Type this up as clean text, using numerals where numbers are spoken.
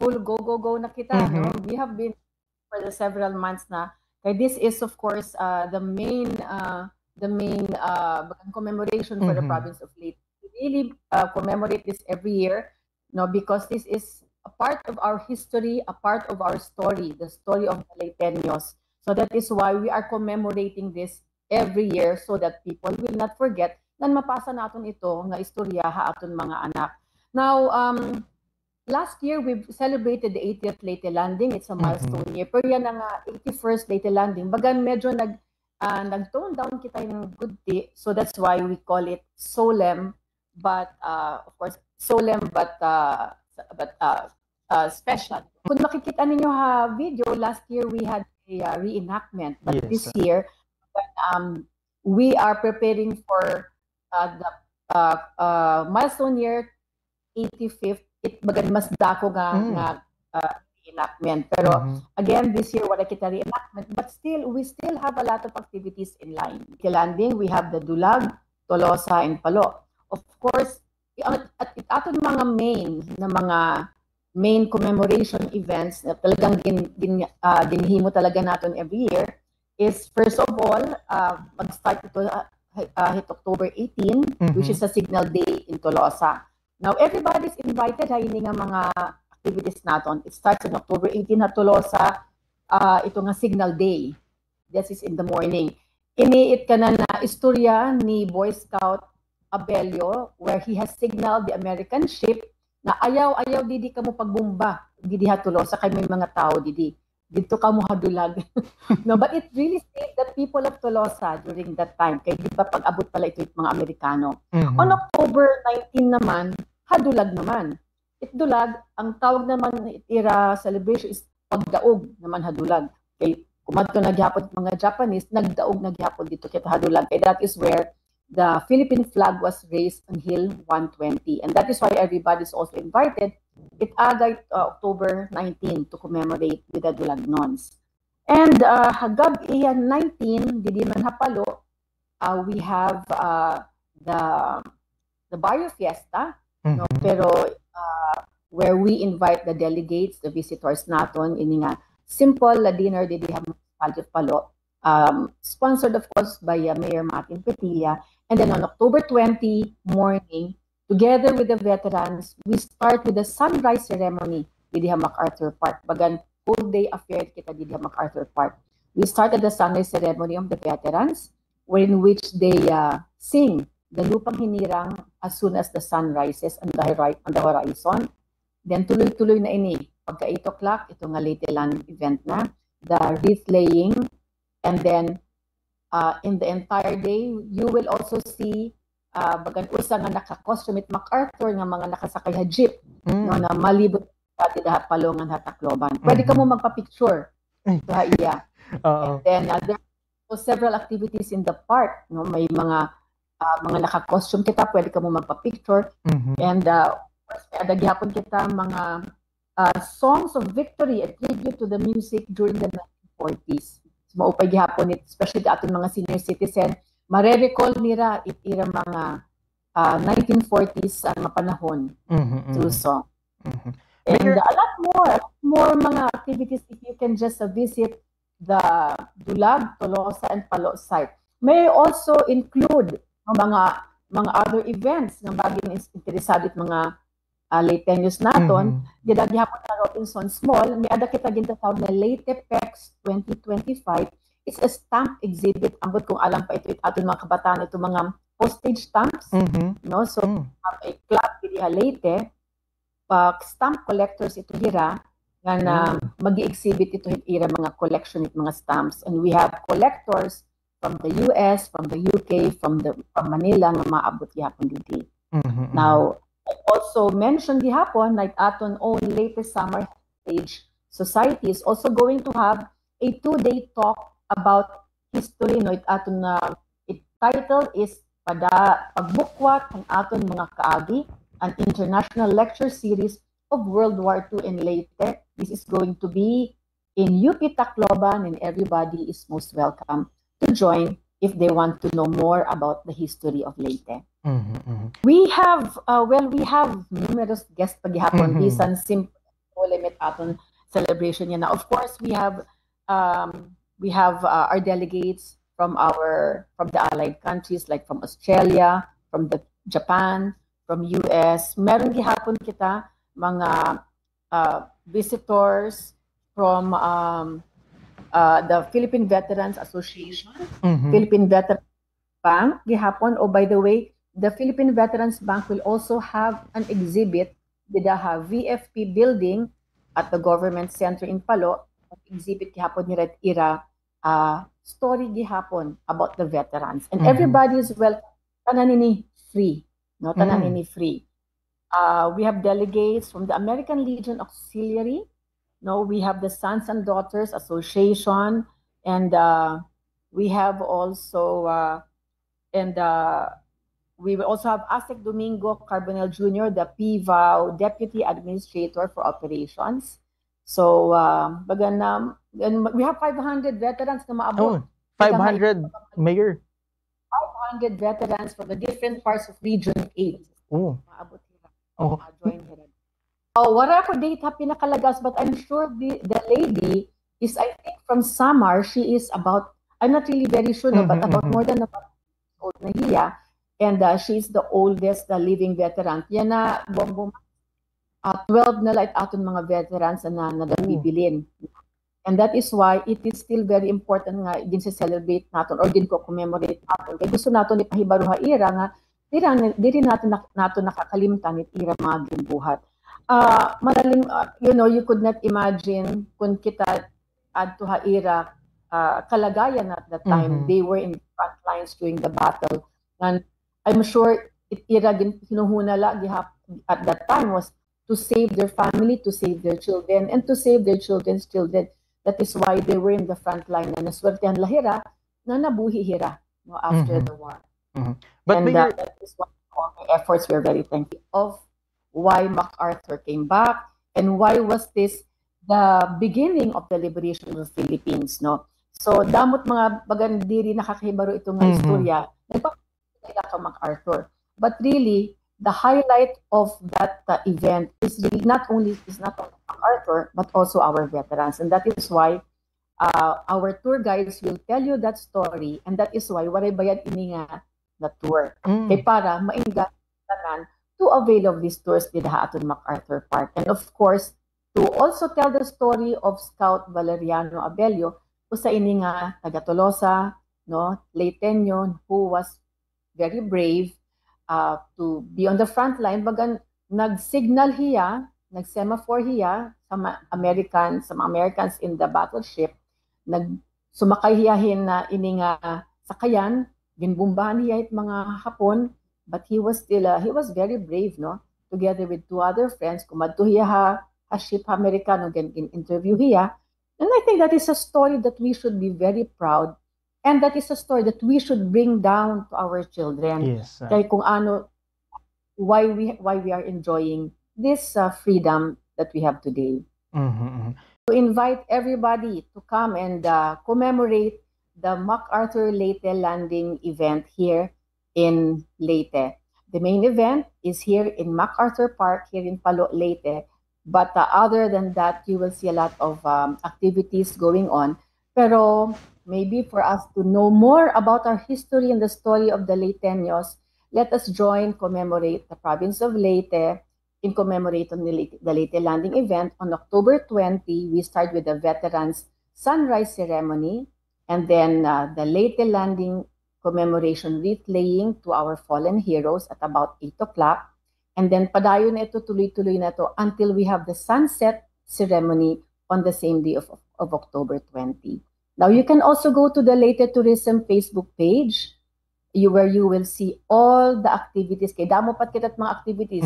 full go na kita, no? We have been for the several months na. Kaya this is of course the main commemoration for the province of Leyte. We really commemorate this every year, no, because this is a part of our history, a part of our story, the story of the Leyteños. So that is why we are commemorating this every year so that people will not forget na mapasa natin ito nga istorya ha aton mga anak. Now, last year we celebrated the 80th Leyte Landing. It's a milestone year. Pero yan ang 81st Leyte Landing. Bagan medyo nag-tone down kita yung good day. So that's why we call it solemn, but of course solemn but special. Kung makikita ninyo video, last year we had a reenactment, but this year we are preparing for the milestone year 85th. Mas dako nga reenactment. Pero again, this year wala kita reenactment, but we still have a lot of activities in line. The landing, we have the Dulag, Tolosa, and Palo. Of course, at aton mga main commemoration events na talagang dinhimo talaga natin every year is, first of all, mag-start ito October 18, which is a Signal Day in Tolosa. Now, everybody's invited, hindi nga mga activities natin. It starts on October 18 at Tolosa, ito nga Signal Day. This is in the morning. Iniit ka na istorya ni Boy Scout Abelio, where he has signaled the American ship na ayaw didi ka mo pagbumba, didi ha Tolosa, kay may mga tao didi. Dito ka mo hadulag. No, but it really saved the people of Tolosa during that time. Kaya di ba pag-abot pala ito yung mga Amerikano. On October 19 naman, hadulag naman. Itdulag, ang tawag naman itira celebration is pagdaog naman hadulag. Kaya kumadto nagyapon mga Japanese, nagdaog nagyapon dito kita hadulag. Kaya that is where the Philippine flag was raised on Hill 120. And that is why everybody is also invited. It agay October 19 to commemorate with the Dulagnons. And hagab iyan 19, didi man hapalo, we have the Barrio Fiesta, no? Pero where we invite the delegates, the visitors naton, ini nga simple la dinner didi Palo, sponsored of course by Mayor Martin Petilla. And then on October 20 morning, together with the veterans, we start with the sunrise ceremony didi MacArthur Park. Bagan full day affair kita didi MacArthur Park. We started the sunrise ceremony of the veterans, in which they sing the Lupang Hinirang as soon as the sun rises on the horizon. Then tuloy-tuloy na ini. Pagka 8 o'clock, ito nga Leyte Land event na, the wreath laying, and then in the entire day, you will also see bagan usa nga naka-costume MacArthur nga mga nakasakay ha jeep, no, na malibot dati dahat Palongan ha Tacloban. Pwede ka mo magpa-picture sa iya. And then there are several activities in the park, no, may mga naka-costume kita, pwede ka mo magpa-picture. And may gyapon kita mga songs of victory, a tribute to the music during the 1940s. So, maupay gyapon it, especially aton mga senior citizen, mare-recall nila itira mga 1940s mapanahon to song. And a lot more mga activities if you can just visit the Dulag, Tolosa, and Palo site. May also include mga other events ng baging interesado mga Leyteños naton. Gidagihapon na Robinsons Mall, may ada kita gintatawag na Leytepex 2025. It's a stamp exhibit. Ambot kung alam pa ito aton mga kabataan, ito mga postage stamps. No? So, a club dili Leyte, stamp collectors ito hira, nga na mag-exhibit ito hira mga collection it mga stamps. And we have collectors from the US, from the UK, from Manila nga maabot gihapon dito. Now, I also mentioned gihapon like aton own latest Summer Heritage Society is also going to have a 2-day talk about history, no? Aton its title is Pagbukwat ang aton mga kaagi, an international lecture series of World War II in Leyte. This is going to be in UP Tacloban, and everybody is most welcome to join if they want to know more about the history of Leyte. We have numerous guests paghihapon, bisan simple no limit aton celebration niya. Now, of course, we have our delegates from the allied countries, like from Australia, from the Japan, from US. Meron gihapon kita mga visitors from the Philippine Veterans Association, Philippine Veterans Bank gihapon. Oh, by the way, the Philippine Veterans Bank will also have an exhibit with the VFP building at the Government Center in Palo. Exhibit gihapon ni Red Ira story gihapon about the veterans, and everybody is welcome. Tanan nini free, no? Tanan nini free. We have delegates from the American Legion Auxiliary. No, we have the Sons and Daughters Association, and we have also we will also have Aztec Domingo Carbonell Jr., the PVAO Deputy Administrator for Operations. So, and we have 500 veterans na maabot. 500, Mayor? 500 veterans from the different parts of Region 8. Maabot nila. Join here. Wala ko date ha pinakalagas, but I'm sure the lady is, I think, from Samar. She is about, I'm not really very sure, no, but about more than old na hiya. And she's the oldest living veteran. Yan na, 12 na light aton mga veterans na nagabibilin. And that is why it is still very important nga din sa celebrate naton or din ko commemorate naton. Kaya gusto naton ipahibaruha ira nga diri natin nakakalimtan it ira mga ginbuhat. Madaling, you could not imagine kung kita adto ha ira kalagayan at that time. They were in the front lines during the battle. And I'm sure it ira hinuhunala at that time was to save their family, to save their children, and to save their children's children. That is why they were in the front line. Na naswertehan lahira na nabuhi hira after the war. But and that is why all the efforts we're very thankful of. Why MacArthur came back, and why was this the beginning of the liberation of the Philippines, no? So damot mga bagandiri nakakahibaro itong istorya. Nagpapakita ka MacArthur. But really, the highlight of that event is really not only MacArthur, but also our veterans. And that is why our tour guides will tell you that story. And that is why waray bayad ini nga na tour. Kay para maingat to avail of these tours with Haton MacArthur Park. And of course, to also tell the story of Scout Valeriano Abello, who sa ini nga taga Tolosa, no, Leyteño, who was very brave to be on the front line. Bagan nag-signal hiya, nag-semaphore hiya sa mga Americans in the battleship. Sumakay hiyahin na ini nga sakayan, ginbumbahan hiya it mga Hapon. But he was very brave, no? Together with two other friends, kumadto hiya a ship Americano, interview hiya. And I think that is a story that we should be very proud, and that is a story that we should bring down to our children. Yes. Kaya kung ano, why we are enjoying this freedom that we have today. To invite everybody to come and commemorate the MacArthur Leyte landing event here in Leyte. The main event is here in MacArthur Park, here in Palo, Leyte. But other than that, you will see a lot of activities going on. Pero maybe for us to know more about our history and the story of the Leyteños, let us commemorate the province of Leyte in commemorating the Leyte landing event on October 20. We start with the Veterans Sunrise Ceremony, and then the Leyte landing commemoration wreath laying to our fallen heroes at about 8 o'clock. And then padayon na ito, tuloy-tuloy na ito until we have the sunset ceremony on the same day of October 20. Now, you can also go to the Leyte Tourism Facebook page where you will see all the activities. Kaya damo pat kita mga activities.